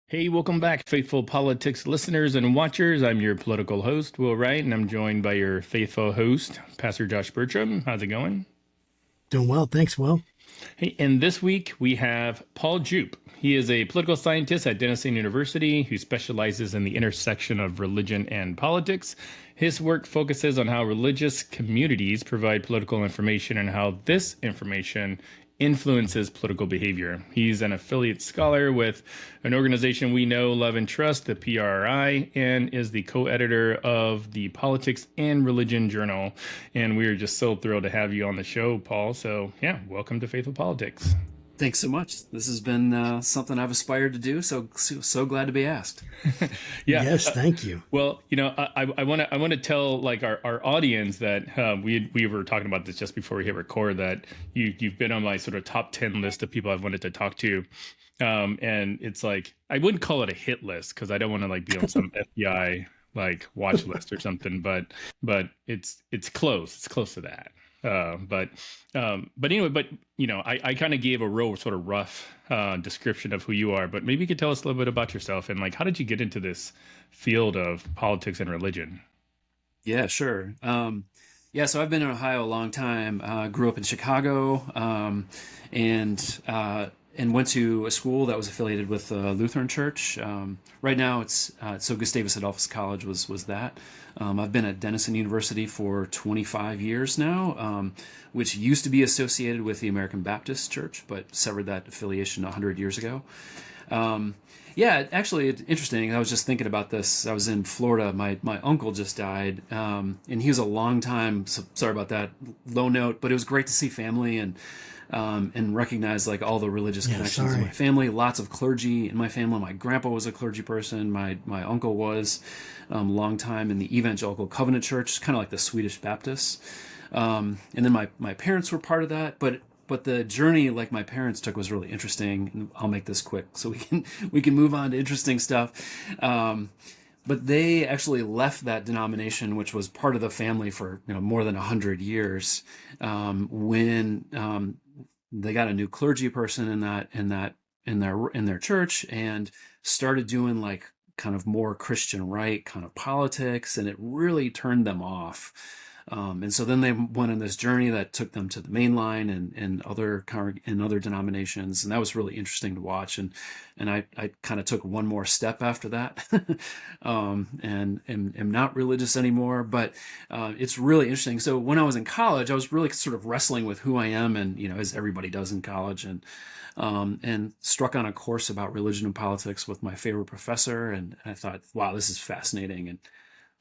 Hey, welcome back, faithful politics listeners and watchers. I'm your political host, Will Wright, and I'm joined by your faithful host, Pastor Josh Burtram. How's it going? Doing well. Thanks, Will. Hey, and this week we have Paul Djupe. He is a political scientist at Denison University who specializes in the intersection of religion and politics. His work focuses on how religious communities provide political information and how this information influences political behavior. He's an affiliate scholar with an organization we know, love, and trust, the PRI, and is the co-editor of the Politics and Religion Journal. And we're just so thrilled to have you on the show, Paul. So yeah, welcome to Faithful Politics. Thanks so much. This has been something I've aspired to do. So glad to be asked. Yeah. Yes, thank you. Well, I want to tell like our audience that we were talking about this just before we hit record, that you've been on my sort of top 10 list of people I've wanted to talk to. And it's like, I wouldn't call it a hit list because I don't want to like be on some FBI like watch list or something, but it's close. It's close to that. But anyway, I kind of gave a real sort of rough description of who you are, but maybe you could tell us a little bit about yourself and like how did you get into this field of politics and religion? Yeah, sure. Yeah, so I've been in Ohio a long time. Grew up in Chicago, and went to a school that was affiliated with the Lutheran Church. Right now, it's so Gustavus Adolphus College was that. I've been at Denison University for 25 years now, which used to be associated with the American Baptist Church, but severed that affiliation 100 years ago. Yeah, actually, it's interesting. I was just thinking about this. I was in Florida. My uncle just died, and he was a long time. So, sorry about that low note, but it was great to see family and recognize like all the religious Yeah, connections in my sorry. family. Lots of clergy in my family. My grandpa was a clergy person. My uncle was long time in the Evangelical Covenant Church, kind of like the Swedish Baptists. And then my parents were part of that, but the journey like my parents took was really interesting. And I'll make this quick so we can move on to interesting stuff. But they actually left that denomination, which was part of the family for more than 100 years, when they got a new clergy person in their church and started doing like kind of more Christian right kind of politics, and it really turned them off. And so then they went on this journey that took them to the main line and other denominations, and that was really interesting to watch. And I kind of took one more step after that, and am not religious anymore. But it's really interesting. So when I was in college, I was really sort of wrestling with who I am, and as everybody does in college, and struck on a course about religion and politics with my favorite professor, and I thought, wow, this is fascinating, and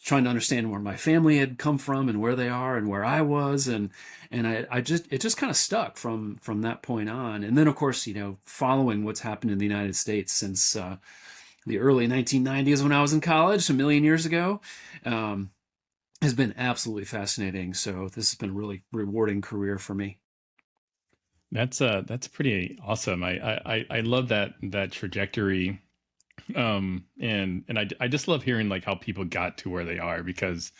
trying to understand where my family had come from and where they are and where I was, and it just kind of stuck from that point on. And then of course, following what's happened in the United States since the early 1990s when I was in college, a million years ago, has been absolutely fascinating. So this has been a really rewarding career for me. That's pretty awesome. I love that trajectory. And I just love hearing like how people got to where they are, because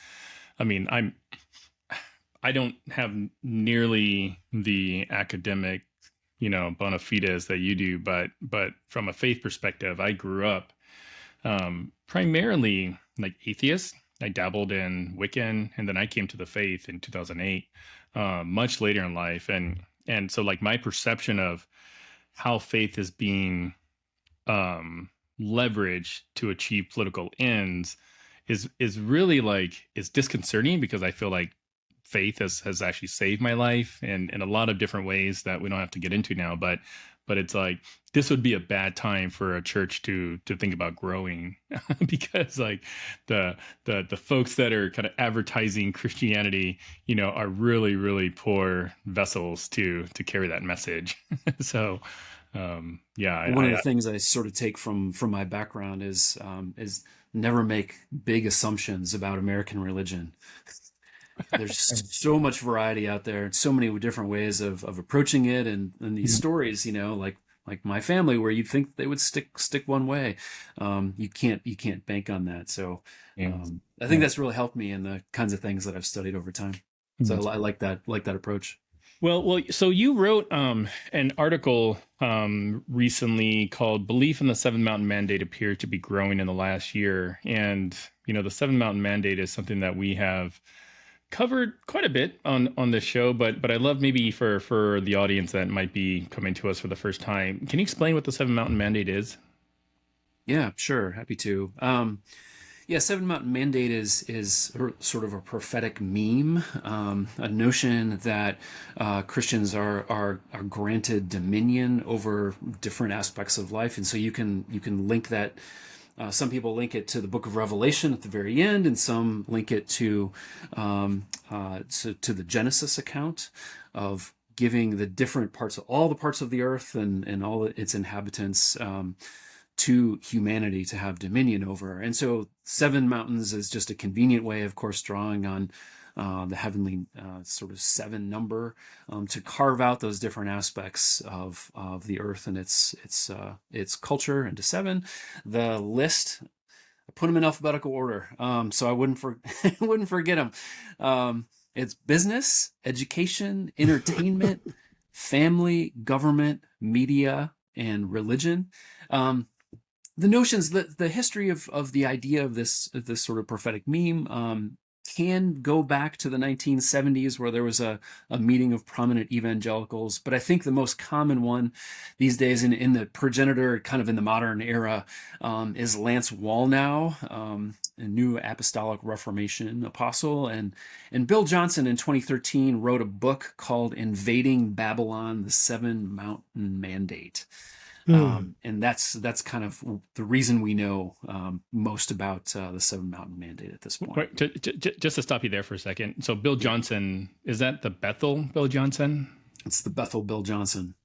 I mean I don't have nearly the academic bona fides that you do, but from a faith perspective, I grew up primarily like atheist. I dabbled in Wiccan, and then I came to the faith in 2008, much later in life, and so like my perception of how faith is being leveraged to achieve political ends is really like it's disconcerting, because I feel like faith has actually saved my life in a lot of different ways that we don't have to get into now, but it's like this would be a bad time for a church to think about growing because like the folks that are kind of advertising Christianity are really poor vessels to carry that message. So yeah, One of the things I sort of take from my background is never make big assumptions about American religion. There's so much variety out there, and so many different ways of approaching it, and these stories, like my family, where you'd think they would stick one way. You can't bank on that. So yeah, I think that's really helped me in the kinds of things that I've studied over time. So yeah. I like that approach. So you wrote an article recently called "Belief in the Seven Mountain Mandate appeared to be growing in the last year," and the Seven Mountain Mandate is something that we have covered quite a bit on this show, but I'd love maybe for the audience that might be coming to us for the first time, can you explain what the Seven Mountain Mandate is? Yeah, sure, happy to. Yeah, Seven Mountain Mandate is sort of a prophetic meme, a notion that Christians are granted dominion over different aspects of life, and so you can link that. Some people link it to the Book of Revelation at the very end, and some link it to the Genesis account of giving the different parts of all the parts of the earth and all its inhabitants. To humanity to have dominion over. And so seven mountains is just a convenient way, of course, drawing on the heavenly sort of seven number to carve out those different aspects of the earth and its culture into seven. The list, I put them in alphabetical order, so I wouldn't wouldn't forget them. It's business, education, entertainment, family, government, media, and religion. The notions, the history of the idea of this sort of prophetic meme can go back to the 1970s, where there was a meeting of prominent evangelicals. But I think the most common one these days in the progenitor, kind of in the modern era, is Lance Wallnau, a New Apostolic Reformation apostle. And Bill Johnson in 2013 wrote a book called Invading Babylon, the Seven Mountain Mandate. And that's kind of the reason we know most about the Seven Mountain Mandate at this point. Wait, just to stop you there for a second. So Bill Johnson, is that the Bethel Bill Johnson? It's the Bethel Bill Johnson.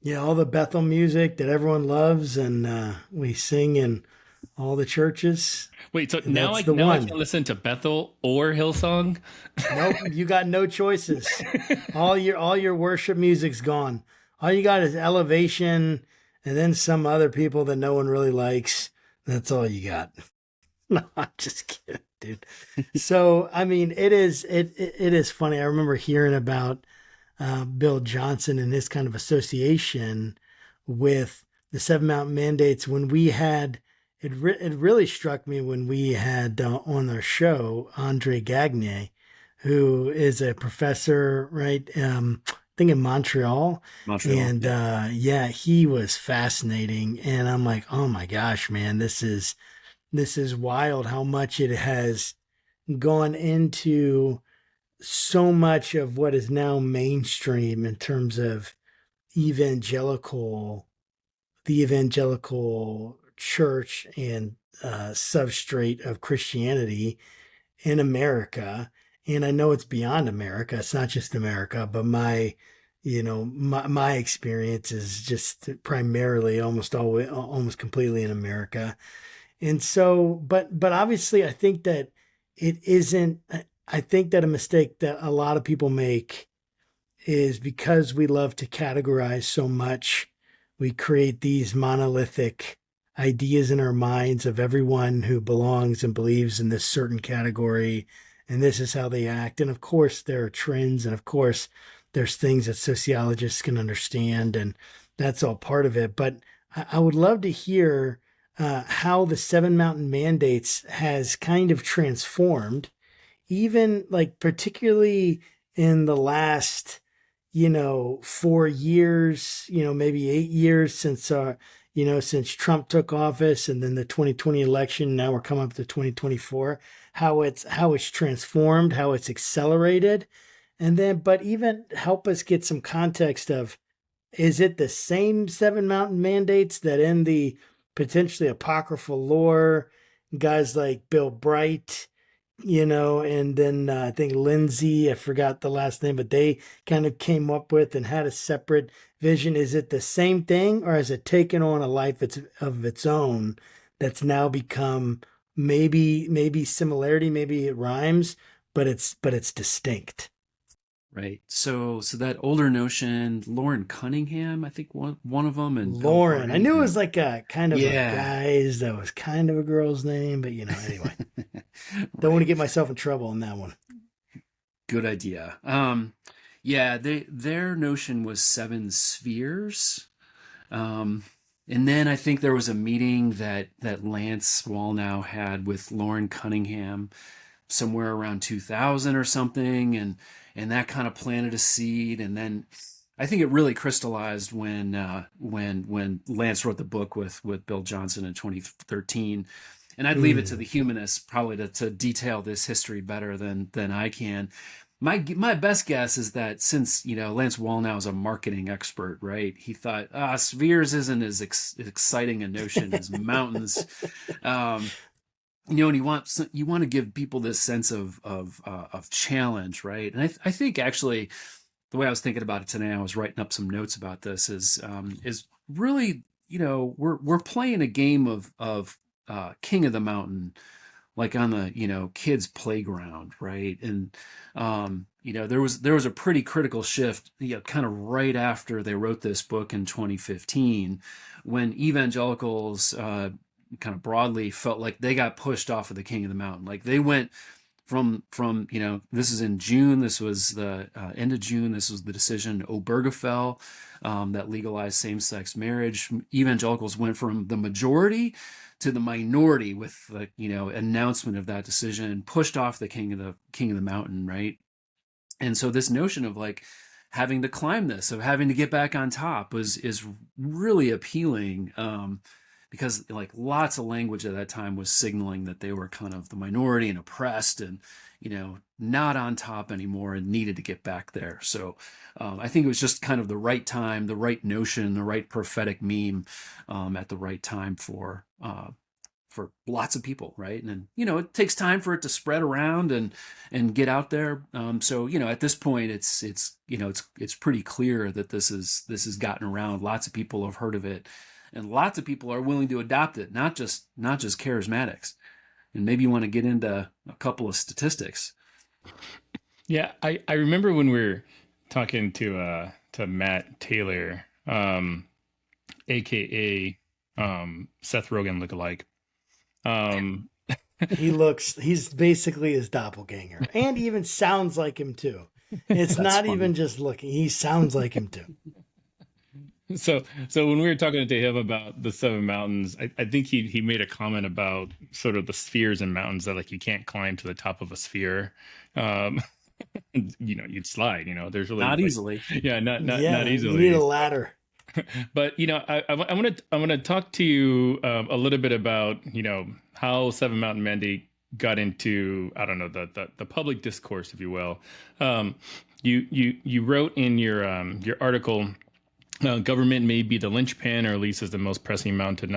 Yeah, all the Bethel music that everyone loves and we sing in all the churches. Wait, so now I can listen to Bethel or Hillsong? Nope, you got no choices. All your worship music's gone. All you got is Elevation and then some other people that no one really likes. That's all you got. No, I'm just kidding, dude. So, I mean, it is funny. I remember hearing about Bill Johnson and his kind of association with the Seven Mountain Mandates when we had, it really struck me when we had on our show, Andre Gagné, who is a professor, right? I think in Montreal. And yeah, he was fascinating. And I'm like, oh my gosh, man, this is wild how much it has gone into so much of what is now mainstream in terms of the evangelical church and substrate of Christianity in America. And I know it's beyond America. It's not just America, but my experience is just primarily almost completely in America. And so, but obviously I think that I think that a mistake that a lot of people make is because we love to categorize so much, we create these monolithic ideas in our minds of everyone who belongs and believes in this certain category. And this is how they act. And of course, there are trends. And of course, there's things that sociologists can understand. And that's all part of it. But I would love to hear how the Seven Mountain Mandates has kind of transformed, even like particularly in the last, 4 years, maybe 8 years since Trump took office and then the 2020 election. Now we're coming up to 2024. How it's transformed, how it's accelerated, and then, but even help us get some context of, is it the same Seven Mountain Mandates that in the potentially apocryphal lore, guys like Bill Bright, and then I think Lindsay, I forgot the last name, but they kind of came up with and had a separate vision. Is it the same thing, or has it taken on a life of its own that's now become maybe similarity, maybe it rhymes, but it's distinct? Right. So that older notion, Lauren Cunningham, I think one of them, and Lauren. I knew it was like a kind of a guy's that was kind of a girl's name, but anyway. Don't want to get myself in trouble on that one. Good idea. Yeah, their notion was seven spheres. Um, and then I think there was a meeting that Lance Wallnau had with Lauren Cunningham somewhere around 2000 or something, and that kind of planted a seed. And then I think it really crystallized when Lance wrote the book with Bill Johnson in 2013. And I'd leave it to the humanists probably to detail this history better than I can. My best guess is that since Lance Wallnau is a marketing expert, right? He thought spheres isn't as exciting a notion as mountains. And you want to give people this sense of challenge, right? And I think actually the way I was thinking about it today, I was writing up some notes about this, is really, we're playing a game of King of the Mountain, like on the kids playground, right? And there was a pretty critical shift, kind of right after they wrote this book in 2015, when evangelicals kind of broadly felt like they got pushed off of the King of the Mountain. Like they went from this is in June, this was the end of June, this was the decision Obergefell that legalized same-sex marriage. Evangelicals went from the majority to the minority with the announcement of that decision, pushed off the King of the Mountain, right? And so this notion of like having to climb this, of having to get back on top, is really appealing, because like lots of language at that time was signaling that they were kind of the minority and oppressed and not on top anymore and needed to get back there. So I think it was just kind of the right time, the right notion, the right prophetic meme at the right time for lots of people, right? And then, it takes time for it to spread around and get out there. So at this point, it's pretty clear that this has gotten around. Lots of people have heard of it, and lots of people are willing to adopt it. Not just charismatics. And maybe you want to get into a couple of statistics. Yeah, I remember when we were talking to Matt Taylor, aka Seth Rogen lookalike. He's basically his doppelganger, and he even sounds like him too. It's not funny. Even just looking, he sounds like him too. So when we were talking to him about the seven mountains, I think he made a comment about sort of the spheres and mountains, that like you can't climb to the top of a sphere. You'd slide, there's really not easily. Yeah, not easily. You need a ladder. But I want to talk to you a little bit about how Seven Mountain Mandate got into, I don't know, the public discourse, if you will. You wrote in your article, government may be the linchpin, or at least is the most pressing mountain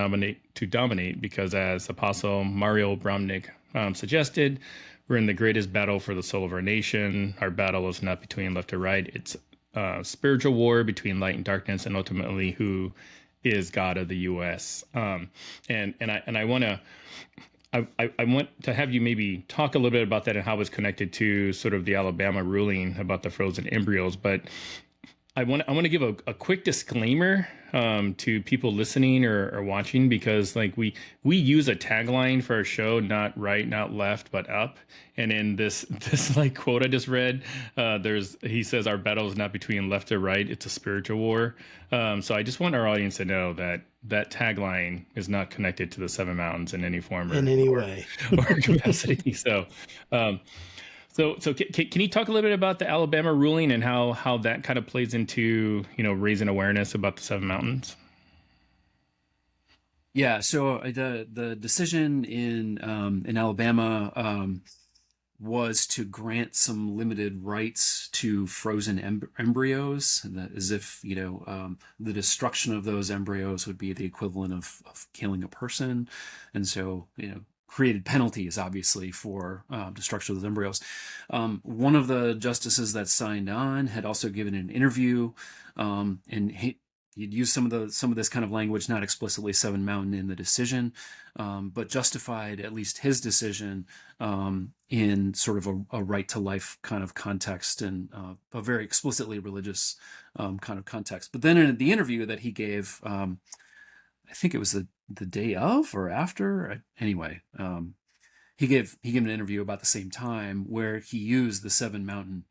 to dominate, because as Apostle Mario Bramnik suggested, we're in the greatest battle for the soul of our nation. Our battle is not between left or right; it's spiritual war between light and darkness, and ultimately who is God of the U.S. And I want to have you maybe talk a little bit about that and how it's connected to sort of the Alabama ruling about the frozen embryos. But I want to give a quick disclaimer to people listening or watching, because like we use a tagline for our show, not right, not left, but up. And in this like quote I just read, he says our battle is not between left or right; it's a spiritual war. So I just want our audience to know that tagline is not connected to the Seven Mountains in any form in any way or capacity. So. So can you talk a little bit about the Alabama ruling and how that kind of plays into raising awareness about the Seven Mountains? Yeah. So the decision in Alabama was to grant some limited rights to frozen embryos, as if the destruction of those embryos would be the equivalent of killing a person, and so created penalties, obviously, for destruction of those embryos. One of the justices that signed on had also given an interview, and he'd used some of this kind of language, not explicitly Seven Mountain in the decision, but justified at least his decision in sort of a right to life kind of context, and a very explicitly religious kind of context. But then in the interview that he gave, I think it was the day of or after. Anyway, he gave an interview about the same time where he used the Seven Mountain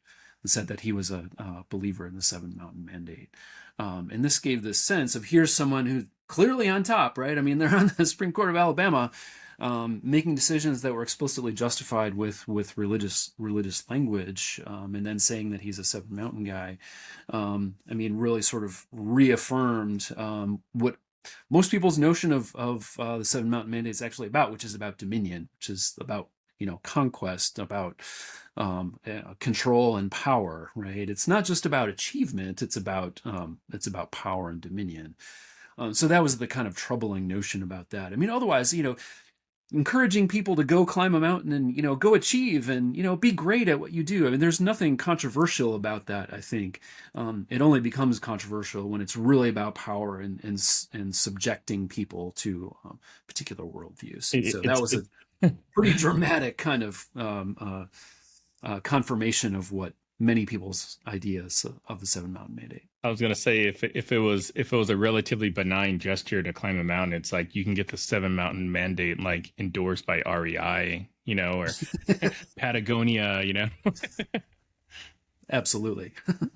said that he was a believer in the Seven Mountain Mandate. And this gave this sense of, here's someone who's clearly on top, right? I mean, they're on the Supreme Court of Alabama, making decisions that were explicitly justified with religious language, and then saying that he's a Seven Mountain guy. I mean, really sort of reaffirmed what most people's notion of the Seven Mountain Mandate is actually about, which is about dominion, which is about, conquest, about control and power, right? It's not just about achievement; it's about power and dominion. So that was the kind of troubling notion about that. I mean, otherwise, encouraging people to go climb a mountain and, go achieve and, be great at what you do. I mean, there's nothing controversial about that, I think. It only becomes controversial when it's really about power and subjecting people to particular worldviews. So that was a pretty dramatic kind of confirmation of what many people's ideas of the Seven Mountain Mandate. I was gonna say, if it was a relatively benign gesture to climb a mountain, it's like you can get the Seven Mountain Mandate like endorsed by REI, or Patagonia, Absolutely.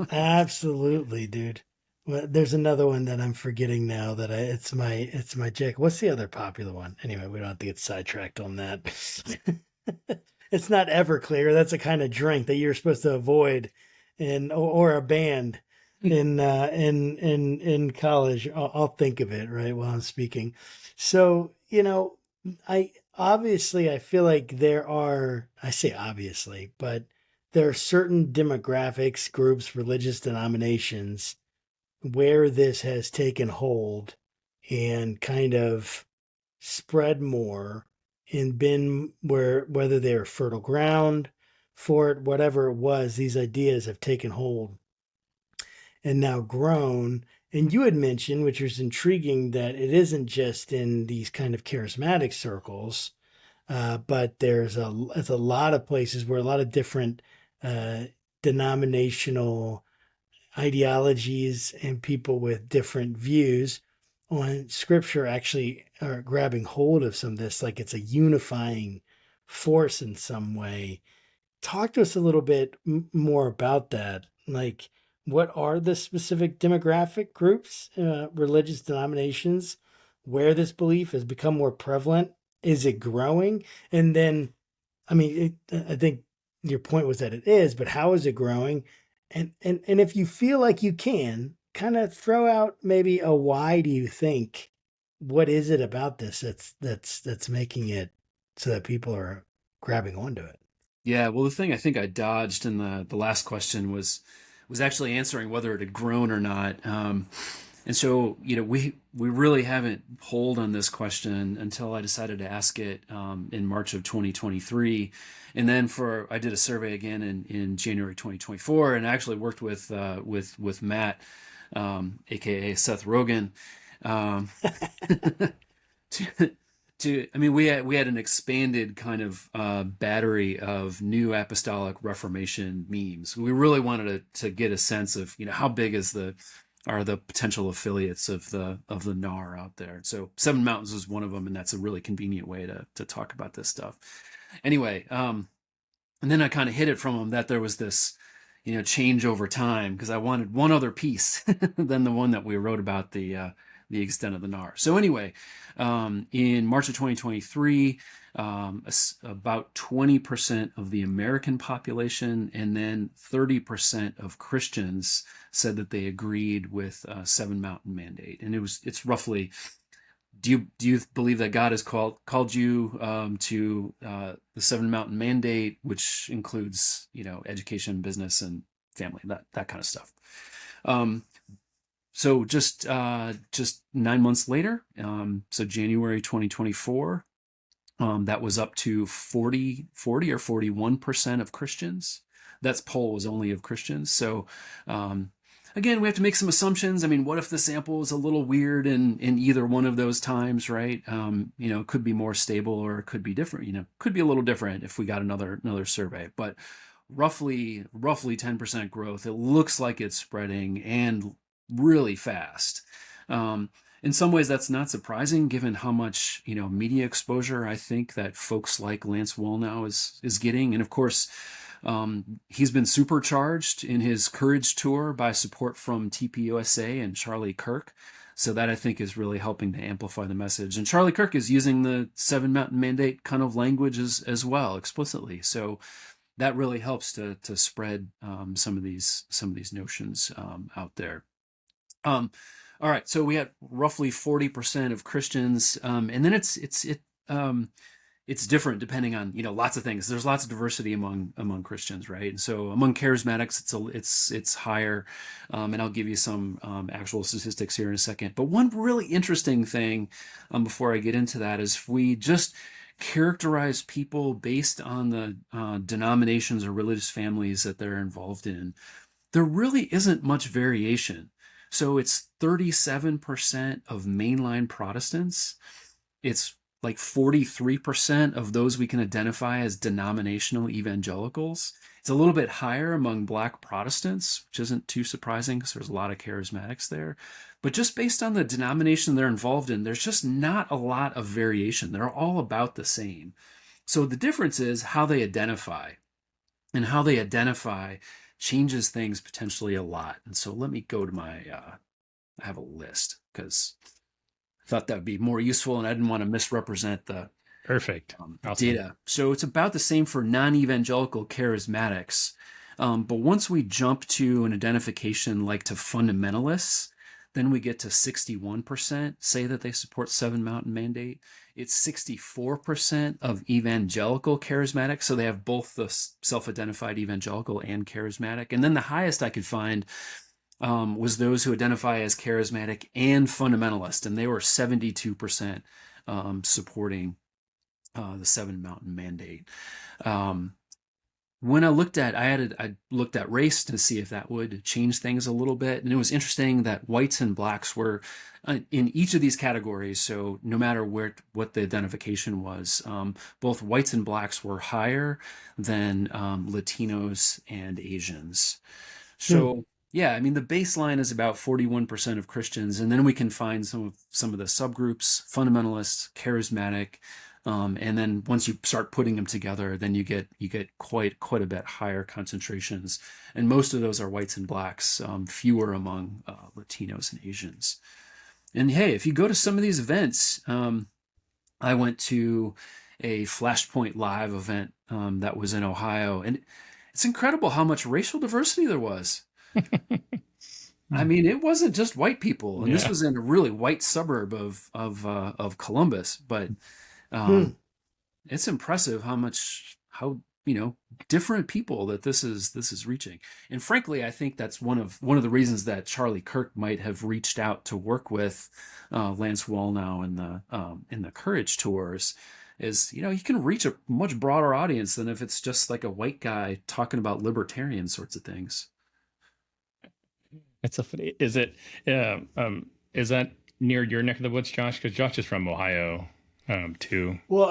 Absolutely, dude. Well, there's another one that I'm forgetting now that it's my Jack. What's the other popular one? Anyway, we don't have to get sidetracked on that. It's not Everclear. That's a kind of drink that you're supposed to avoid, or a band in college. I'll think of it right while I'm speaking. So I feel like I say obviously, but there are certain demographics, groups, religious denominations where this has taken hold and kind of spread more and been whether they're fertile ground for it, whatever it was, these ideas have taken hold and now grown. And you had mentioned, which was intriguing, that it isn't just in these kind of charismatic circles, but it's a lot of places where a lot of different denominational ideologies and people with different views on scripture actually are grabbing hold of some of this, like it's a unifying force in some way. Talk to us a little bit more about that. Like, what are the specific demographic groups, religious denominations, where this belief has become more prevalent? Is it growing? And then, I mean, I think your point was that it is, but how is it growing? And if you feel like you can, kind of throw out maybe a why do you think, what is it about this that's making it so that people are grabbing onto it? Yeah, well, the thing I think I dodged in the last question was actually answering whether it had grown or not. And so, we really haven't polled on this question until I decided to ask it in March of 2023. And then I did a survey again in January 2024, and I actually worked with Matt, aka Seth Rogen, we had an expanded kind of battery of new apostolic Reformation memes. We really wanted to get a sense of how big are the potential affiliates of the NAR out there. So Seven Mountains was one of them, and that's a really convenient way to talk about this stuff. Anyway, and then I kind of hid it from them that there was this change over time, because I wanted one other piece than the one that we wrote about the extent of the NAR. So anyway, in March of 2023, about 20% of the American population and then 30% of Christians said that they agreed with Seven Mountain Mandate. And it's roughly, do you believe that God has called you to the Seven Mountain Mandate, which includes education, business, and family, that kind of stuff. So just 9 months later, so January 2024, that was up to 40 or 41% of Christians. That poll was only of Christians. So again, we have to make some assumptions. I mean, what if the sample is a little weird in either one of those times, right? It could be more stable, or it could be different. Could be a little different if we got another survey. But roughly 10% growth. It looks like it's spreading, and really fast. In some ways, that's not surprising, given how much media exposure I think that folks like Lance Wallnau is getting, and of course, He's been supercharged in his Courage tour by support from TPUSA and Charlie Kirk. So that, I think, is really helping to amplify the message. And Charlie Kirk is using the Seven Mountain Mandate kind of language as well, explicitly. So that really helps to spread some of these notions out there. All right, so we had roughly 40% of Christians, and then it's different depending on, lots of things. There's lots of diversity among Christians, right? And so among charismatics, it's higher, and I'll give you some actual statistics here in a second. But one really interesting thing before I get into that is if we just characterize people based on the denominations or religious families that they're involved in, there really isn't much variation. So it's 37% of mainline Protestants. It's like 43% of those we can identify as denominational evangelicals. It's a little bit higher among Black Protestants, which isn't too surprising because there's a lot of charismatics there. But just based on the denomination they're involved in, there's just not a lot of variation. They're all about the same. So the difference is how they identify. And how they identify changes things potentially a lot. And so let me go to my, I have a list because I thought that would be more useful and I didn't want to misrepresent the perfect data. So it's about the same for non-evangelical charismatics. But once we jump to an identification like to fundamentalists, then we get to 61% say that they support Seven Mountain Mandate. It's 64% of evangelical charismatic. So they have both the self-identified evangelical and charismatic. And then the highest I could find was those who identify as charismatic and fundamentalist. And they were 72% supporting the Seven Mountain Mandate. When I looked at race to see if that would change things a little bit. And it was interesting that whites and blacks were in each of these categories. So no matter what the identification was, both whites and blacks were higher than Latinos and Asians. So yeah, I mean, the baseline is about 41% of Christians. And then we can find some of the subgroups, fundamentalists, charismatic, and then once you start putting them together, then you get quite a bit higher concentrations. And most of those are whites and blacks, fewer among Latinos and Asians. And hey, if you go to some of these events, I went to a Flashpoint Live event that was in Ohio, and it's incredible how much racial diversity there was. I mean, it wasn't just white people, and this was in a really white suburb of Columbus, but it's impressive how different people that this is reaching. And frankly, I think that's one of the reasons that Charlie Kirk might have reached out to work with Lance Wallnau in the Courage tours. Is he can reach a much broader audience than if it's just like a white guy talking about libertarian sorts of things. That's so funny. Is that near your neck of the woods, Josh? Because Josh is from Ohio, too. Well,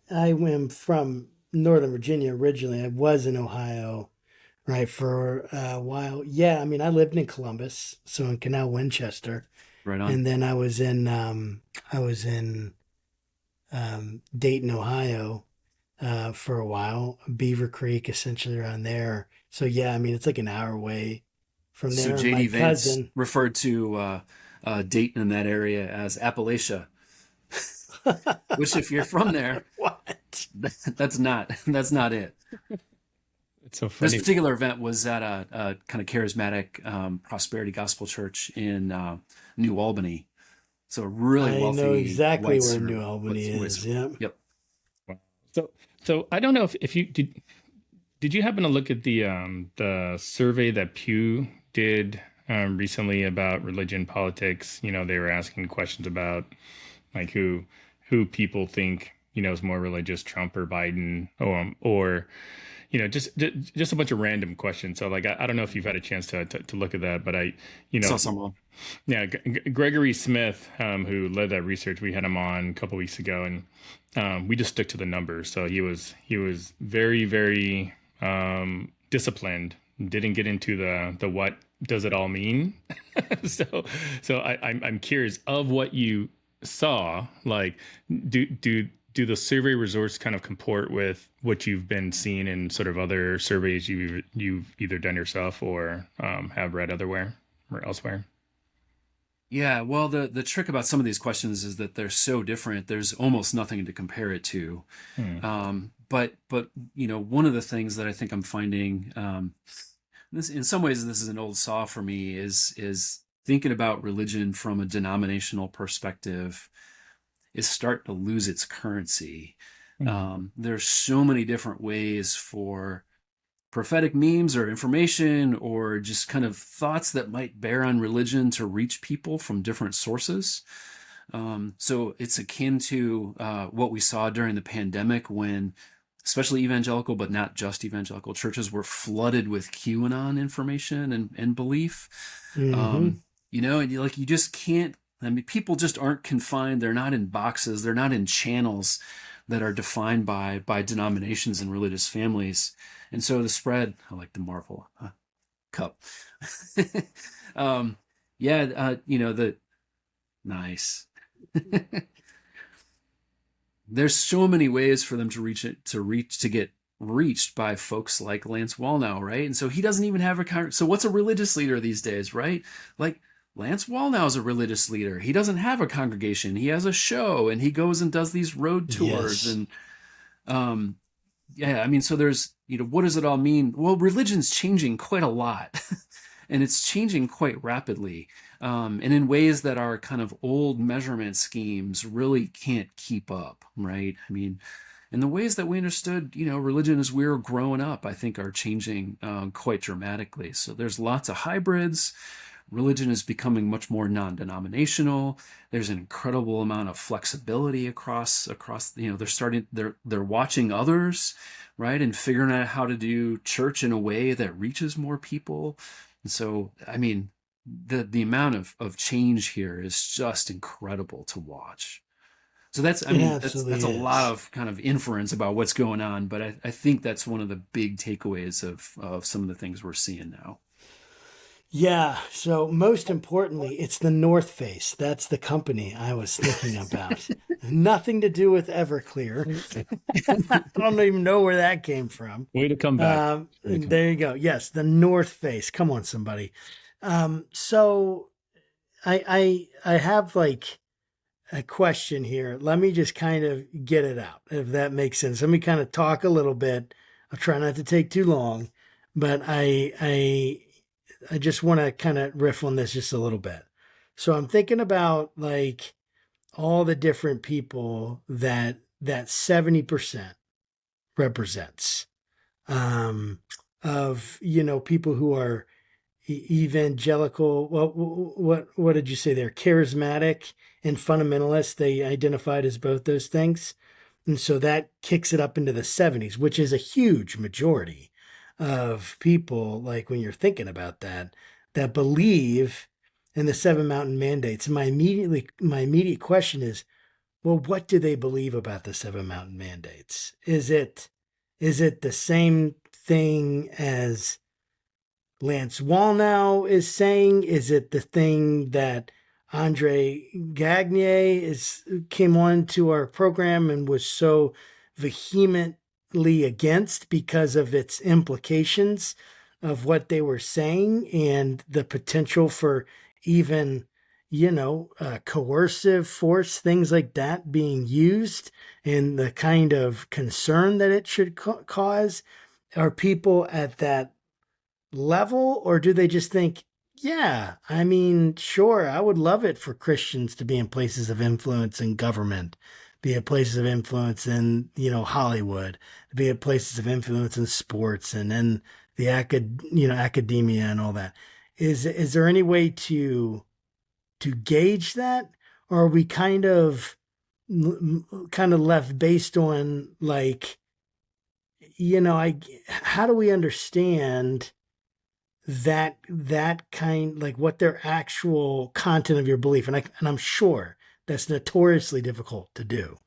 I am from Northern Virginia originally. I was in Ohio, right, for a while. Yeah, I mean, I lived in Columbus, so in Canal Winchester. Right on. And then I was in Dayton, Ohio, for a while. Beaver Creek, essentially around there. So yeah, I mean, it's like an hour away from there. So J.D. Vance referred to Dayton in that area as Appalachia, which, if you're from there, what? That's not it. It's so funny. This particular event was at a kind of charismatic prosperity gospel church in New Albany. So a really wealthy. I know exactly where New Albany is. Yep. So I don't know if you did. Did you happen to look at the survey that Pew did recently about religion, politics? They were asking questions about like who people think is more religious, Trump or Biden, or just a bunch of random questions. So like I don't know if you've had a chance to look at that, but I saw some of them. Yeah, Gregory Smith, who led that research, we had him on a couple weeks ago, and we just stuck to the numbers. So he was very, very disciplined. Didn't get into the what does it all mean. so I'm curious of what you saw. Like, do do the survey results kind of comport with what you've been seeing in sort of other surveys you've either done yourself or have read otherwhere or elsewhere? Yeah, well, the trick about some of these questions is that they're so different. There's almost nothing to compare it to. Hmm. But one of the things that I think I'm finding, this in some ways this is an old saw for me, is thinking about religion from a denominational perspective is starting to lose its currency. There's so many different ways for prophetic memes or information or just kind of thoughts that might bear on religion to reach people from different sources. So it's akin to what we saw during the pandemic when especially evangelical, but not just evangelical churches were flooded with QAnon information and belief. Mm-hmm. And you just can't, I mean, people just aren't confined. They're not in boxes. They're not in channels that are defined by denominations and religious families. And so the spread, I like the Marvel cup. Nice. There's so many ways for them to get reached by folks like Lance Wallnau, right? And so he doesn't even have so what's a religious leader these days, right? Like Lance Wallnau is a religious leader. He doesn't have a congregation. He has a show and he goes and does these road tours. Yes. And so there's, what does it all mean? Well, religion's changing quite a lot and it's changing quite rapidly. And in ways that our kind of old measurement schemes really can't keep up, right? I mean, and the ways that we understood, religion as we were growing up, I think are changing quite dramatically. So there's lots of hybrids. Religion is becoming much more non-denominational. There's an incredible amount of flexibility across, they're watching others, right? And figuring out how to do church in a way that reaches more people. And so, I mean, the amount of change here is just incredible to watch. So that's a lot of kind of inference about what's going on, but I think that's one of the big takeaways of some of the things we're seeing now. Yeah. So most importantly, it's the North Face. That's the company I was thinking about. Nothing to do with Everclear. I don't even know where that came from. Way to come back. There you go. Yes, the North Face. Come on, somebody. So I have like a question here. Let me just kind of get it out, if that makes sense. Let me kind of talk a little bit. I'll try not to take too long, but I just want to kind of riff on this just a little bit. So I'm thinking about like all the different people that 70% represents, of, people who are evangelical. Well, what did you say there? Charismatic and fundamentalist. They identified as both those things. And so that kicks it up into the 70s, which is a huge majority of people, like when you're thinking about that believe in the Seven Mountain Mandates. And my immediate question is, well, what do they believe about the Seven Mountain Mandates? Is it the same thing as Lance Wallnau is saying? Is it the thing that Andre Gagnier came on to our program and was so vehemently against because of its implications of what they were saying and the potential for even, coercive force, things like that being used, and the kind of concern that it should cause? Are people at that level, or do they just think, yeah, I mean, sure, I would love it for Christians to be in places of influence in government, be at places of influence in, Hollywood, be at places of influence in sports and in the academia and all that? Is there any way to gauge that, or are we kind of left based on like, how do we understand that kind, like what their actual content of your belief? And I'm sure that's notoriously difficult to do.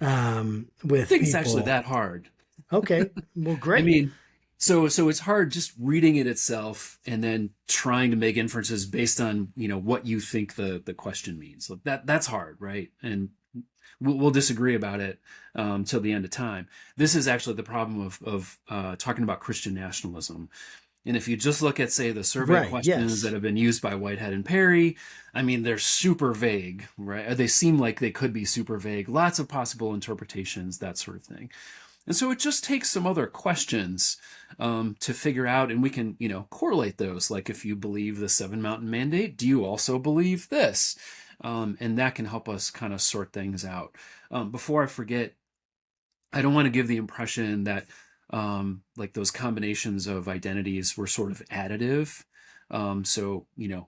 With I think it's actually that hard. Okay, well, great. I mean, so it's hard just reading it itself and then trying to make inferences based on what you think the question means. That's hard, right? And we'll disagree about it till the end of time. This is actually the problem of talking about Christian nationalism. And if you just look at, say, the survey questions that have been used by Whitehead and Perry, I mean, they're super vague, right? They seem like they could be super vague, lots of possible interpretations, that sort of thing. And so it just takes some other questions to figure out, and we can, correlate those. Like, if you believe the Seven Mountain Mandate, do you also believe this? And that can help us kind of sort things out. Before I forget, I don't want to give the impression that like those combinations of identities were sort of additive. So,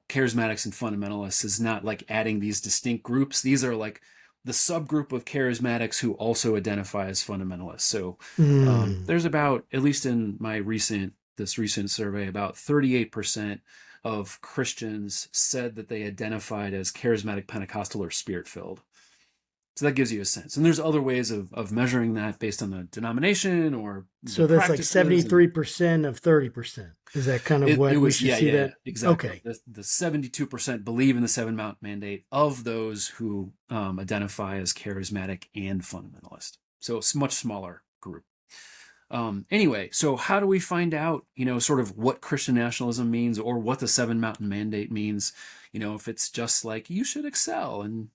charismatics and fundamentalists is not like adding these distinct groups. These are like the subgroup of charismatics who also identify as fundamentalists. So there's about, at least in my this recent survey, about 38% of Christians said that they identified as charismatic, Pentecostal, or spirit-filled. So that gives you a sense. And there's other ways of measuring that based on the denomination or so that's like 73% of 30%. Is that kind of what we should see that? Exactly. Okay. The 72% believe in the Seven Mountain Mandate of those who identify as charismatic and fundamentalist. So it's a much smaller group. Anyway, so how do we find out, sort of what Christian nationalism means or what the Seven Mountain Mandate means? If it's just like you should excel and,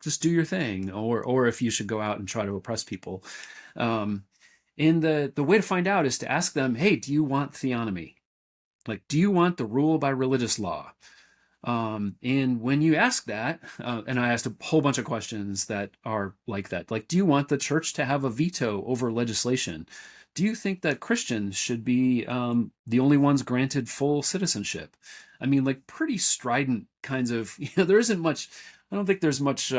just do your thing, or if you should go out and try to oppress people. And the way to find out is to ask them, hey, do you want theonomy? Like, do you want the rule by religious law? And when you ask that, and I asked a whole bunch of questions that are like that, like, do you want the church to have a veto over legislation? Do you think that Christians should be the only ones granted full citizenship? I mean, like, pretty strident kinds of, there isn't much, I don't think there's much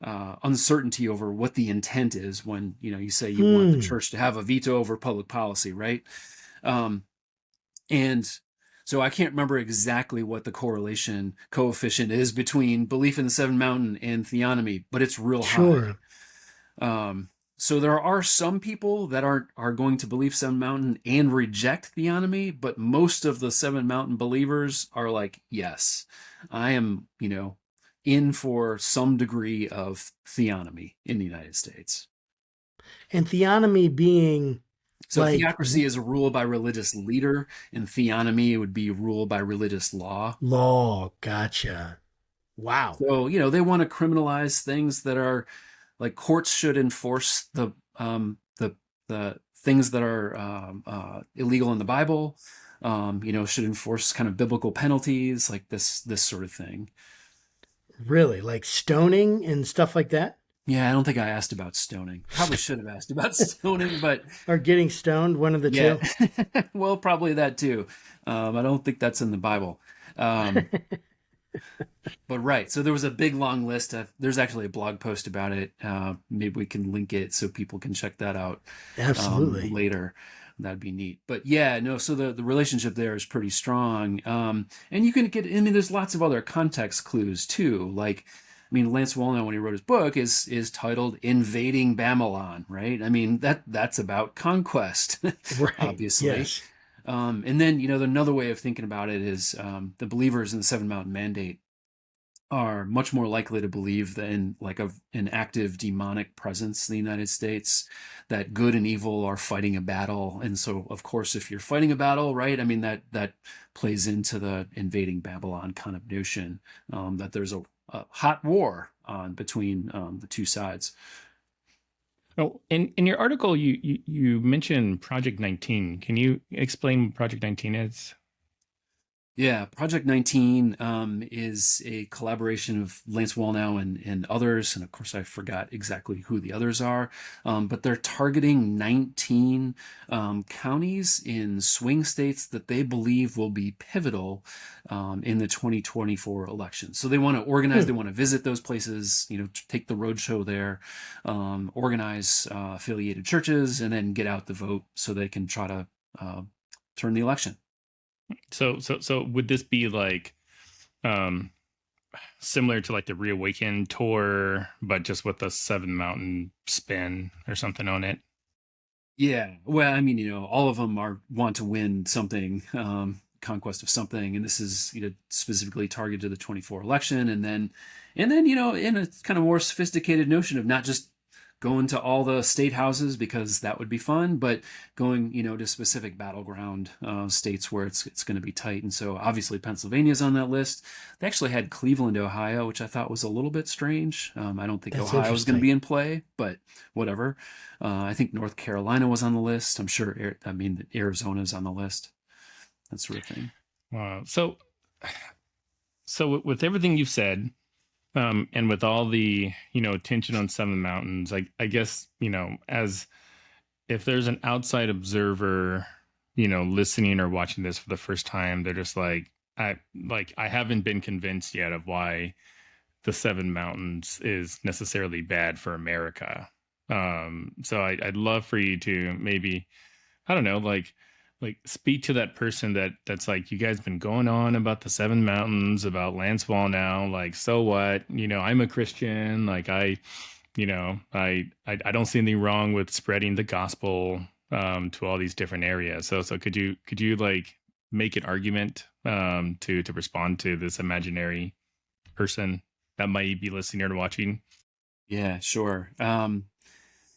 uncertainty over what the intent is when, you say you want the church to have a veto over public policy, right? And so I can't remember exactly what the correlation coefficient is between belief in the Seven Mountain and theonomy, but it's real high. So there are some people that are going to believe Seven Mountain and reject theonomy, but most of the Seven Mountain believers are like, yes, I am, in for some degree of theonomy in the United States. And theonomy being... So like, theocracy is a rule by religious leader, and theonomy would be rule by religious law. Law, gotcha. Wow. So, they want to criminalize things that are like courts should enforce the things that are illegal in the Bible. Should enforce kind of biblical penalties, like this sort of thing. Really, like stoning and stuff like that? Yeah, I don't think I asked about stoning. Probably should have asked about stoning, but... Or getting stoned, one of the two? Well, probably that too. I don't think that's in the Bible. But right, so there was a big long list. There's actually a blog post about it. Maybe we can link it so people can check that out. Absolutely. Later. That'd be neat. But yeah, no, so the relationship there is pretty strong. And you can get, there's lots of other context clues too. Like, Lance Wallnau, when he wrote his book, is titled Invading Babylon, right? That's about conquest, right, obviously. Yes. And then, another way of thinking about it is the believers in the Seven Mountain Mandate are much more likely to believe in like an active demonic presence in the United States, that good and evil are fighting a battle. And so, of course, if you're fighting a battle, right, that plays into the invading Babylon kind of notion, that there's a hot war between the two sides. Oh, in your article, you mentioned Project 19. Can you explain what Project 19 is? Yeah, Project 19 is a collaboration of Lance Wallnau and others. And of course, I forgot exactly who the others are. But they're targeting 19 counties in swing states that they believe will be pivotal in the 2024 election. So they want to organize, they want to visit those places, take the roadshow there, organize affiliated churches, and then get out the vote so they can try to turn the election. So would this be like similar to like the Reawaken tour, but just with a Seven Mountain spin or something on it? Yeah, well, all of them want to win something, conquest of something, and this is, you know, specifically targeted to the 24 election, and then you know, in a kind of more sophisticated notion of not just going to all the state houses because that would be fun, but going, you know, to specific battleground states where it's going to be tight. And so obviously Pennsylvania's on that list. They actually had Cleveland, Ohio, which I thought was a little bit strange. I don't think Ohio was going to be in play, but whatever. I think North Carolina was on the list. I'm sure, Arizona's on the list. That sort of thing. Wow. So with everything you've said, and with all the, you know, attention on Seven Mountains, I guess, you know, as if there's an outside observer, you know, listening or watching this for the first time, they're just like, I haven't been convinced yet of why the Seven Mountains is necessarily bad for America. So I'd love for you to maybe, I don't know, like speak to that person that's like, you guys been going on about the Seven Mountains, about Lance Wall now, like, so what? You know, I'm a Christian, like I don't see anything wrong with spreading the gospel to all these different areas. So could you like make an argument to respond to this imaginary person that might be listening or watching? Yeah, sure.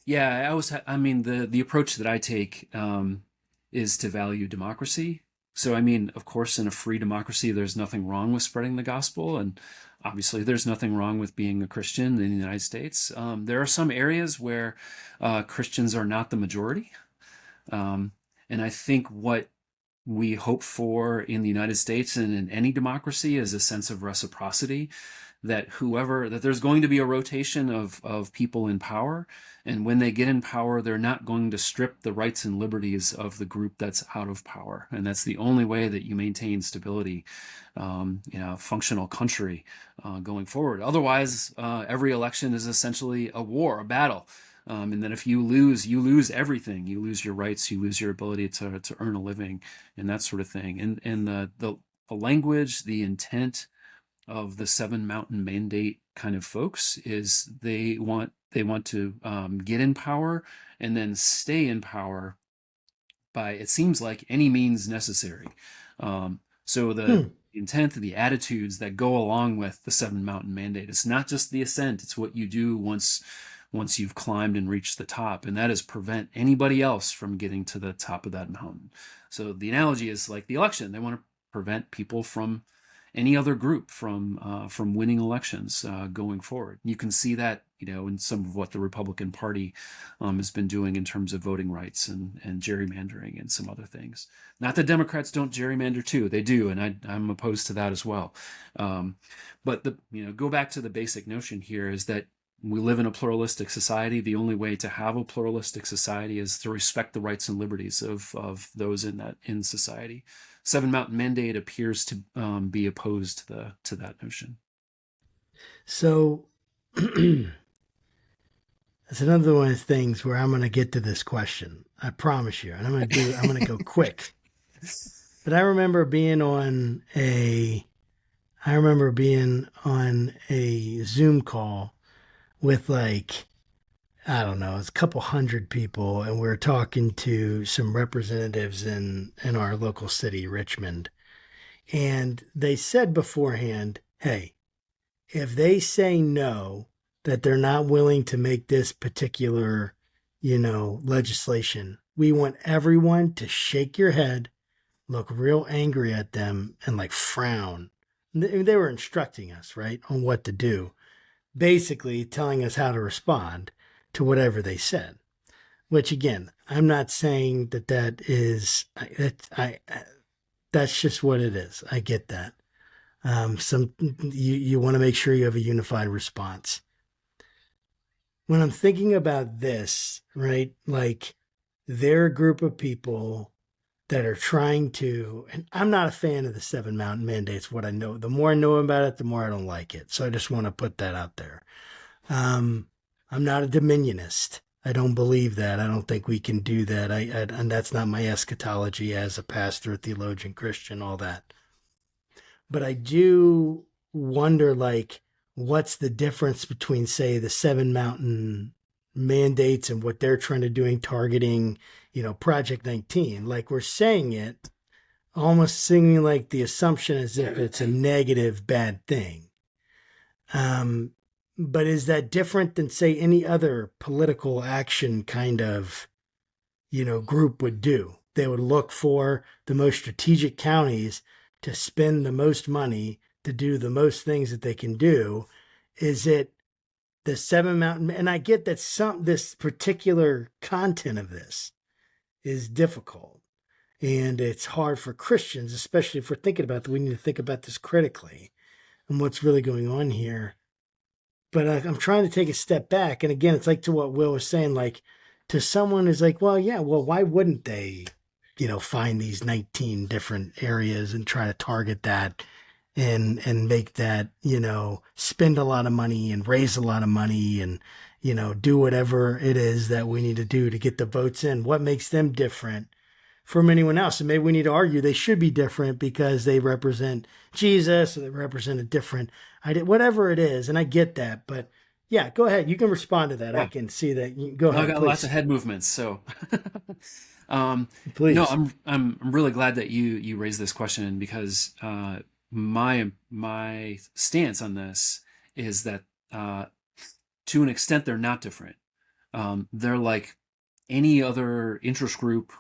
Yeah, the approach that I take is to value democracy. So, I mean, of course, in a free democracy, there's nothing wrong with spreading the gospel. And obviously, there's nothing wrong with being a Christian in the United States. There are some areas where Christians are not the majority. And I think what we hope for in the United States and in any democracy is a sense of reciprocity, that there's going to be a rotation of people in power. And when they get in power, they're not going to strip the rights and liberties of the group that's out of power. And that's the only way that you maintain stability, functional country going forward. Otherwise, every election is essentially a war, a battle. And then if you lose everything. You lose your rights, you lose your ability to earn a living, and that sort of thing. And the language, the intent of the Seven Mountain Mandate kind of folks is they want to get in power and then stay in power by, it seems like, any means necessary. So the intent, the attitudes that go along with the Seven Mountain Mandate, it's not just the ascent, it's what you do once you've climbed and reached the top, and that is prevent anybody else from getting to the top of that mountain. So the analogy is like the election. They want to prevent people from any other group from winning elections going forward. You can see that, you know, in some of what the Republican Party has been doing in terms of voting rights and gerrymandering and some other things. Not that Democrats don't gerrymander too; they do, and I'm opposed to that as well. But go back to the basic notion here is that we live in a pluralistic society. The only way to have a pluralistic society is to respect the rights and liberties of those in society. Seven Mountain Mandate appears to be opposed to that notion. So that's another one of the things where I'm going to get to this question. I promise you, and I'm going to go quick. But I remember being on a Zoom call with it's a couple hundred people, and we're talking to some representatives in our local city, Richmond. And they said beforehand, hey, if they say no, that they're not willing to make this particular, legislation, we want everyone to shake your head, look real angry at them, and frown. They were instructing us, right, on what to do, basically telling us how to respond to whatever they said, which again, I'm not saying that is, that's just what it is. I get that. You want to make sure you have a unified response. When I'm thinking about this, right, they're a group of people that are trying to, and I'm not a fan of the Seven Mountain Mandates. What I know, the more I know about it, the more I don't like it. So I just want to put that out there. I'm not a dominionist. I don't believe that. I don't think we can do that. And that's not my eschatology as a pastor, theologian, Christian, all that. But I do wonder, what's the difference between, say, the Seven Mountain Mandates and what they're trying to do, targeting, Project 19. We're saying it almost seeming like the assumption as if it's a negative bad thing. But is that different than, say, any other political action kind of, group would do? They would look for the most strategic counties to spend the most money to do the most things that they can do. Is it the Seven Mountain? And I get that this particular content of this is difficult, and it's hard for Christians, especially if we're thinking about that. We need to think about this critically and what's really going on here. But I'm trying to take a step back. And again, it's like to what Will was saying, like to someone who's like, well, yeah, well, why wouldn't they, find these 19 different areas and try to target that and make that, spend a lot of money and raise a lot of money and, do whatever it is that we need to do to get the votes in? What makes them different from anyone else? And maybe we need to argue they should be different because they represent Jesus or they represent a different idea, whatever it is. And I get that, but yeah, go ahead. You can respond to that. Yeah. I can see that. Go ahead. I got lots of head movements. So, please. No, I'm really glad that you raised this question, because my stance on this is that to an extent they're not different. They're like any other interest group,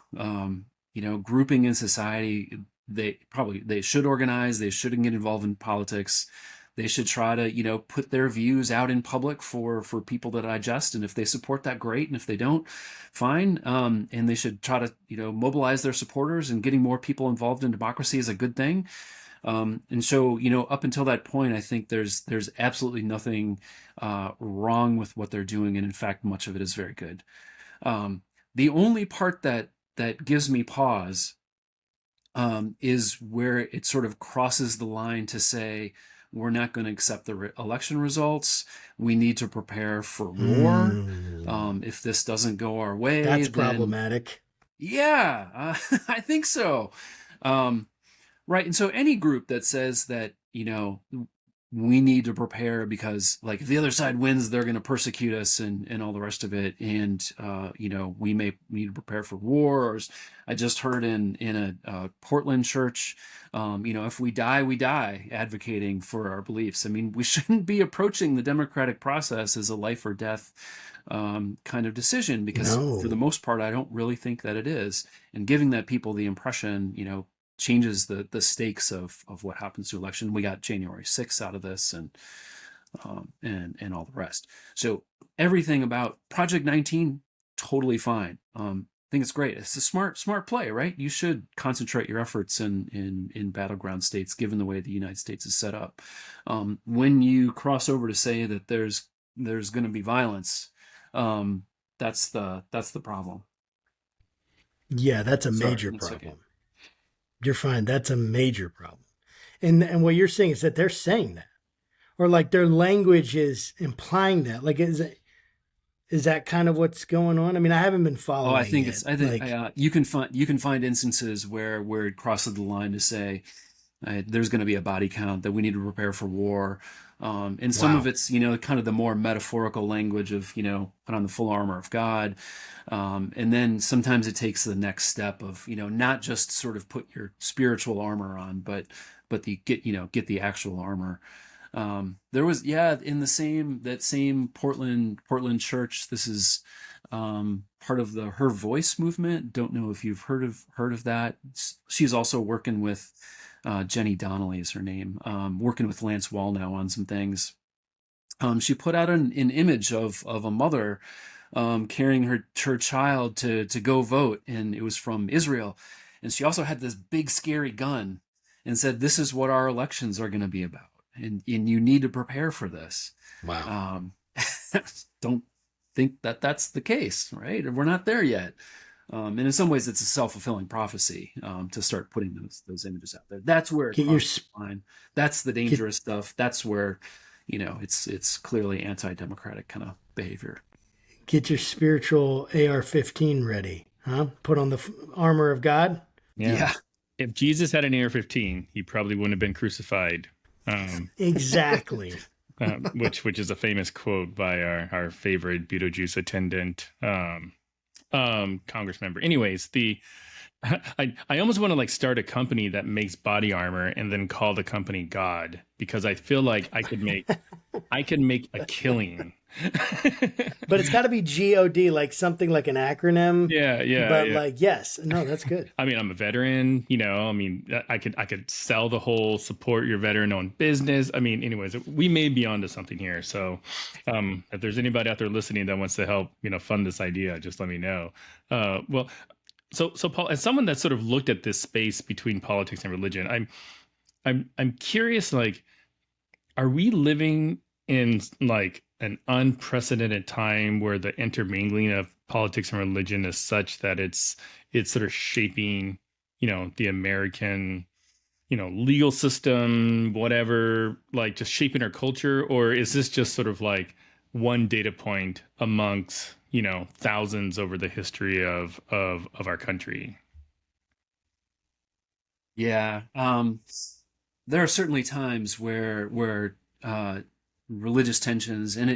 grouping in society. They should organize. They shouldn't get involved in politics. They should try to, put their views out in public for people to digest. And if they support that, great. And if they don't, fine. And they should try to, mobilize their supporters, and getting more people involved in democracy is a good thing. And so, up until that point, I think there's absolutely nothing wrong with what they're doing. And in fact, much of it is very good. The only part that gives me pause is where it sort of crosses the line to say, we're not going to accept the election results. We need to prepare for war. If this doesn't go our way, that's problematic. Yeah, I think so. Right. And so any group that says that, we need to prepare because, like, if the other side wins, they're going to persecute us and all the rest of it. And, we may need to prepare for war. Or I just heard in a Portland church, if we die, we die, advocating for our beliefs. I mean, we shouldn't be approaching the democratic process as a life or death kind of decision, because for the most part, I don't really think that it is. And giving that people the impression, changes the stakes of what happens to election. We got January 6th out of this, and all the rest. So everything about Project 19, totally fine. I think it's great. It's a smart play, right? You should concentrate your efforts in battleground states, given the way the United States is set up. When you cross over to say that there's going to be violence, that's the problem. Yeah, that's a major problem. Okay. You're fine. That's a major problem. And what you're saying is that they're saying that, or like their language is implying that. Like, is that kind of what's going on? I mean, I haven't been following. I think you can find instances where it crosses the line to say there's going to be a body count, that we need to prepare for war. And some of it's, kind of the more metaphorical language of, put on the full armor of God. And then sometimes it takes the next step of, not just sort of put your spiritual armor on, but get the actual armor. There was, in that same Portland church, this is part of the Her Voice movement. Don't know if you've heard of that. She's also working with Jenny Donnelly is her name, working with Lance Wallnow on some things. She put out an image of a mother carrying her child to go vote, and it was from Israel. And she also had this big scary gun and said, this is what our elections are going to be about, and you need to prepare for this. Wow. Don't think that that's the case, right? We're not there yet. And in some ways, it's a self-fulfilling prophecy to start putting those images out there. That's where it's fine. That's the dangerous stuff. That's where, it's clearly anti-democratic kind of behavior. Get your spiritual AR-15 ready, huh? Put on the armor of God. Yeah. If Jesus had an AR-15, he probably wouldn't have been crucified. Exactly. Which is a famous quote by our favorite Beetlejuice attendant. Congress member. Anyways, I almost want to like start a company that makes body armor and then call the company God, because I feel like I can make a killing. But it's got to be God, like something like an acronym. Yeah, yeah, But yeah. like, yes, no, that's good. I mean, I'm a veteran, you know. I mean, I could sell the whole support your veteran-owned business. I mean, anyways, we may be onto something here. So, if there's anybody out there listening that wants to help, you know, fund this idea, just let me know. Well, so Paul, as someone that sort of looked at this space between politics and religion, I'm curious, like, are we living in like an unprecedented time where the intermingling of politics and religion is such that it's sort of shaping, you know, the American, you know, legal system, whatever, like just shaping our culture? Or is this just sort of like one data point amongst, you know, thousands over the history of our country? Yeah. There are certainly times where uh, religious tensions and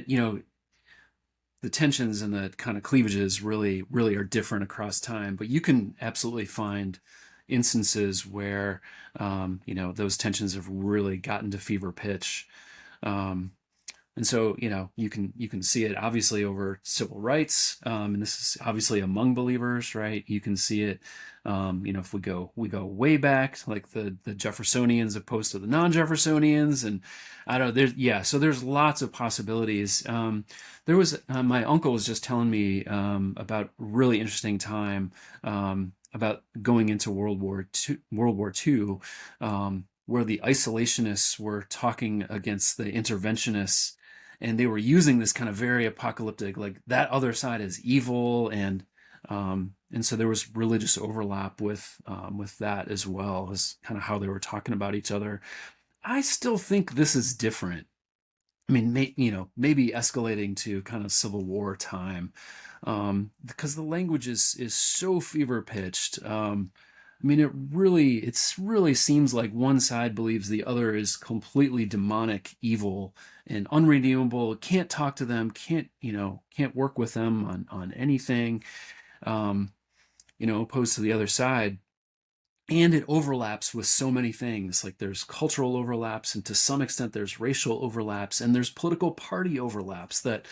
the tensions and the kind of cleavages really are different across time, but you can absolutely find instances where those tensions have really gotten to fever pitch. Um, and so, you can see it obviously over civil rights, and this is obviously among believers, right? You can see it, if we go way back, like the Jeffersonians opposed to the non-Jeffersonians, and I don't know. So there's lots of possibilities. There was my uncle was just telling me about a really interesting time about going into World War II, where the isolationists were talking against the interventionists, and they were using this kind of very apocalyptic, like that other side is evil, and so there was religious overlap with that as well as kind of how they were talking about each other. I still think this is different. I mean, maybe escalating to kind of Civil War time, because the language is so fever pitched. I mean, it really seems like one side believes the other is completely demonic, evil, and unredeemable. Can't talk to them. Can't work with them on anything. Um, opposed to the other side. And it overlaps with so many things. Like there's cultural overlaps, and to some extent there's racial overlaps, and there's political party overlaps, that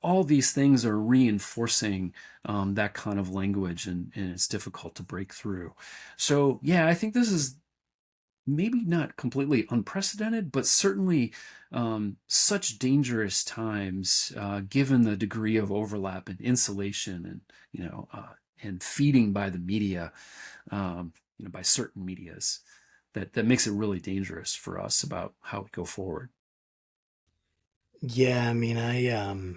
all these things are reinforcing that kind of language, and it's difficult to break through. So yeah, I think this is maybe not completely unprecedented, but certainly such dangerous times, given the degree of overlap and insulation, and and feeding by the media, by certain medias, that makes it really dangerous for us about how we go forward. Yeah, I mean, I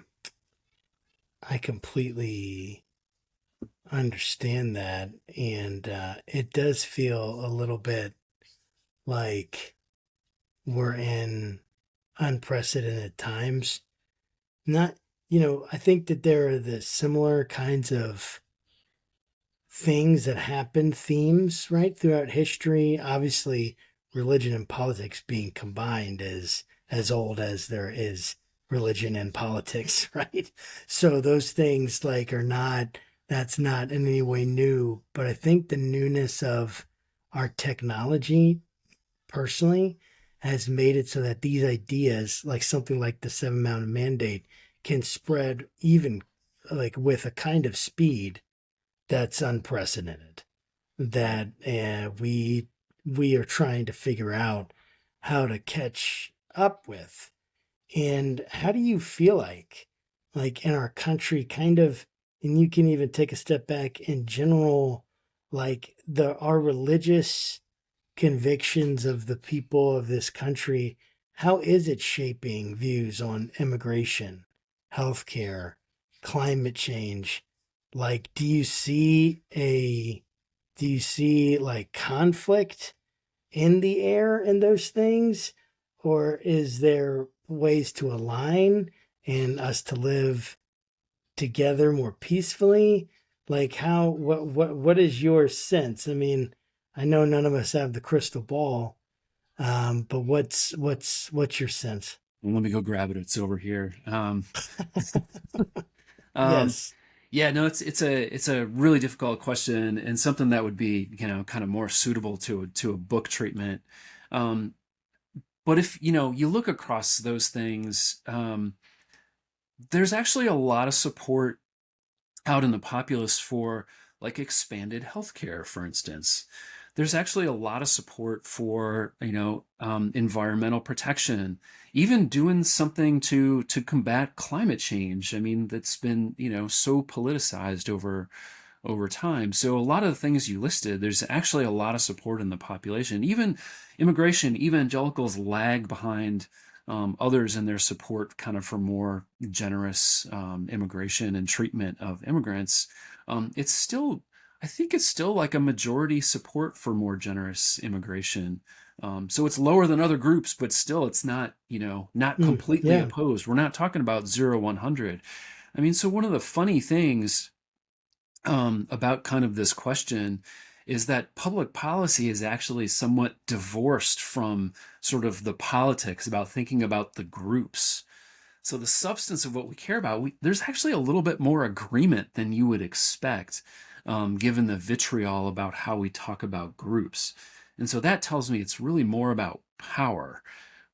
completely understand that, and it does feel a little bit like we're in unprecedented times. Not, I think that there are the similar kinds of things that happen, themes, right, throughout history. Obviously, religion and politics being combined is as old as there is religion and politics, right? So those things like that's not in any way new. But I think the newness of our technology personally has made it so that these ideas, like something like the Seven Mountain Mandate, can spread even like with a kind of speed that's unprecedented. That we are trying to figure out how to catch up with. And how do you feel like in our country, kind of, and you can even take a step back in general, like our religious convictions of the people of this country, how is it shaping views on immigration, healthcare, climate change? Like, do you see like conflict in the air in those things? Or is there ways to align and us to live together more peacefully? Like what is your sense? I mean, I know none of us have the crystal ball, but what's your sense? Let me go grab it. It's over here. Um, Yes. Yeah, no, it's a really difficult question and something that would be, kind of more suitable to a book treatment. Um, but if, you look across those things, there's actually a lot of support out in the populace for like expanded healthcare, for instance. There's actually a lot of support for, environmental protection, even doing something to combat climate change. I mean, that's been, so politicized over time. So a lot of the things you listed, there's actually a lot of support in the population. Even immigration, evangelicals lag behind others in their support kind of for more generous immigration and treatment of immigrants. It's still, I think it's still like a majority support for more generous immigration. So it's lower than other groups, but still it's not, not completely Yeah. opposed. We're not talking about 0-100. I mean, so one of the funny things about kind of this question is that public policy is actually somewhat divorced from sort of the politics about thinking about the groups. So the substance of what we care about, there's actually a little bit more agreement than you would expect, given the vitriol about how we talk about groups. And so that tells me it's really more about power,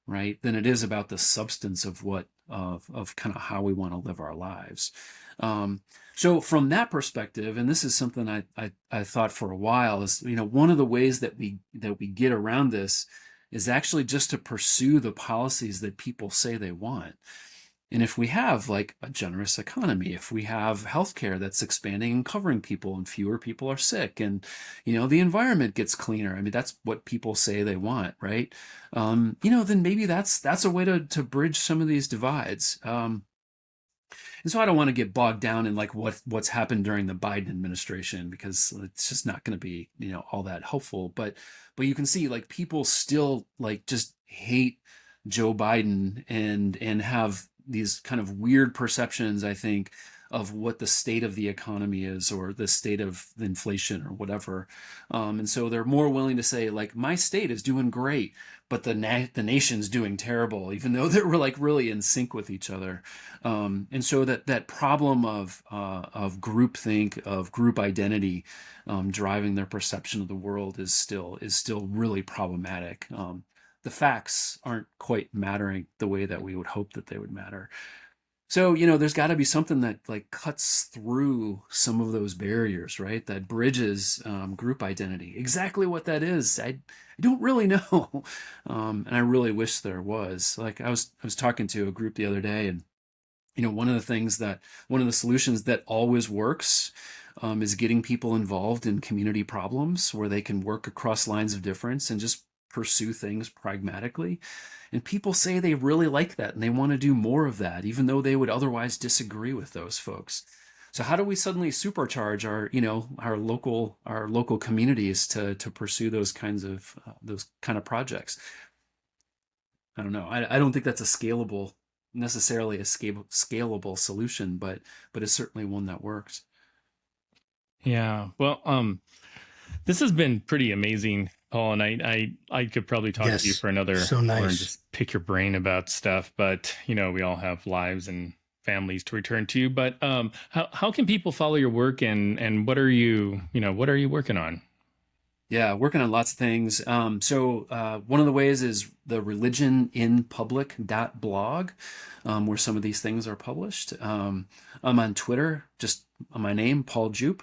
right, than it is about the substance of what of kind of how we want to live our lives. So from that perspective, and this is something I thought for a while, is one of the ways that we get around this is actually just to pursue the policies that people say they want. And if we have like a generous economy, if we have healthcare that's expanding and covering people and fewer people are sick and, the environment gets cleaner. I mean, that's what people say they want, right? Then maybe that's a way to bridge some of these divides. And so I don't want to get bogged down in like what's happened during the Biden administration, because it's just not going to be, all that helpful. But you can see like people still like just hate Joe Biden and have these kind of weird perceptions, I think, of what the state of the economy is or the state of inflation or whatever. And so they're more willing to say like, my state is doing great, but the nation's doing terrible, even though they're like really in sync with each other. And so that problem of groupthink, of group identity, driving their perception of the world is still really problematic. The facts aren't quite mattering the way that we would hope that they would matter. So, there's got to be something that like cuts through some of those barriers, right? That bridges group identity. Exactly what that is, I don't really know, and I really wish there was. Like I was talking to a group the other day, and one of the solutions that always works is getting people involved in community problems where they can work across lines of difference and just pursue things pragmatically. And people say they really like that and they want to do more of that, even though they would otherwise disagree with those folks. So how do we suddenly supercharge our local communities to pursue those kind of projects? I don't know. I don't think that's necessarily a scalable solution, but it's certainly one that works. Yeah. Well, this has been pretty amazing, Paul, and I could probably talk to you for another hour and just pick your brain about stuff, but we all have lives and families to return to. But how can people follow your work, and what are you working on? Yeah, working on lots of things. So one of the ways is the religioninpublic.blog, where some of these things are published. I'm on Twitter, just my name, Paul Djupe.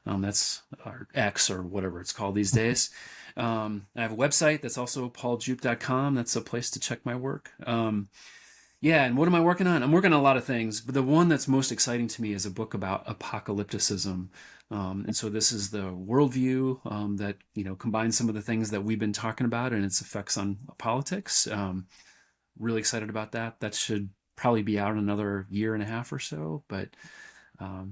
That's our X or whatever it's called these days. I have a website that's also pauldjupe.com. That's a place to check my work. Yeah, and what am I working on? I'm working on a lot of things, but the one that's most exciting to me is a book about apocalypticism. And so this is the worldview that combines some of the things that we've been talking about and its effects on politics. Really excited about that. That should probably be out in another year and a half or so, but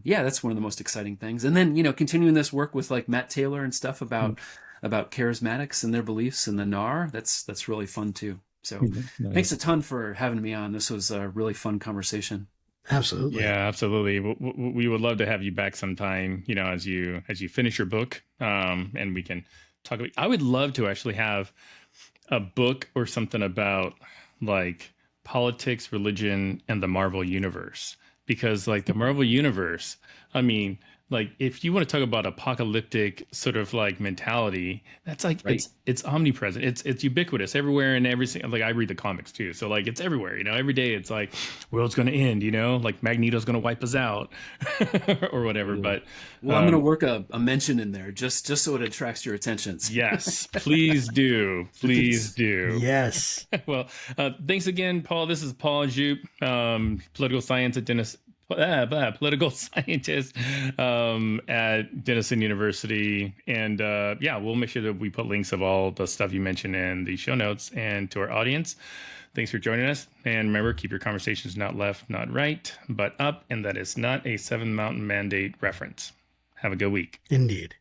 yeah, that's one of the most exciting things. And then, continuing this work with like Matt Taylor and stuff about charismatics and their beliefs and the NAR, that's really fun too. So Nice. Thanks a ton for having me on. This was a really fun conversation. Absolutely. Yeah, absolutely. We would love to have you back sometime, as you finish your book, and we can talk about, I would love to actually have a book or something about like politics, religion, and the Marvel universe, because like the Marvel universe, I mean, like if you want to talk about apocalyptic sort of like mentality, that's like Right. it's omnipresent. It's ubiquitous everywhere and every single, like I read the comics too. So like it's everywhere, you know, every day it's like world's going to end, you know, like Magneto's going to wipe us out or whatever. Yeah. But Well, I'm going to work a mention in there just so it attracts your attention. yes, please do. Please do. Yes. Well, thanks again, Paul. This is Paul Djupe, political science at political scientist at Denison University. And yeah, we'll make sure that we put links of all the stuff you mentioned in the show notes. And to our audience, thanks for joining us. And remember, keep your conversations not left, not right, but up. And that is not a Seven Mountain Mandate reference. Have a good week. Indeed.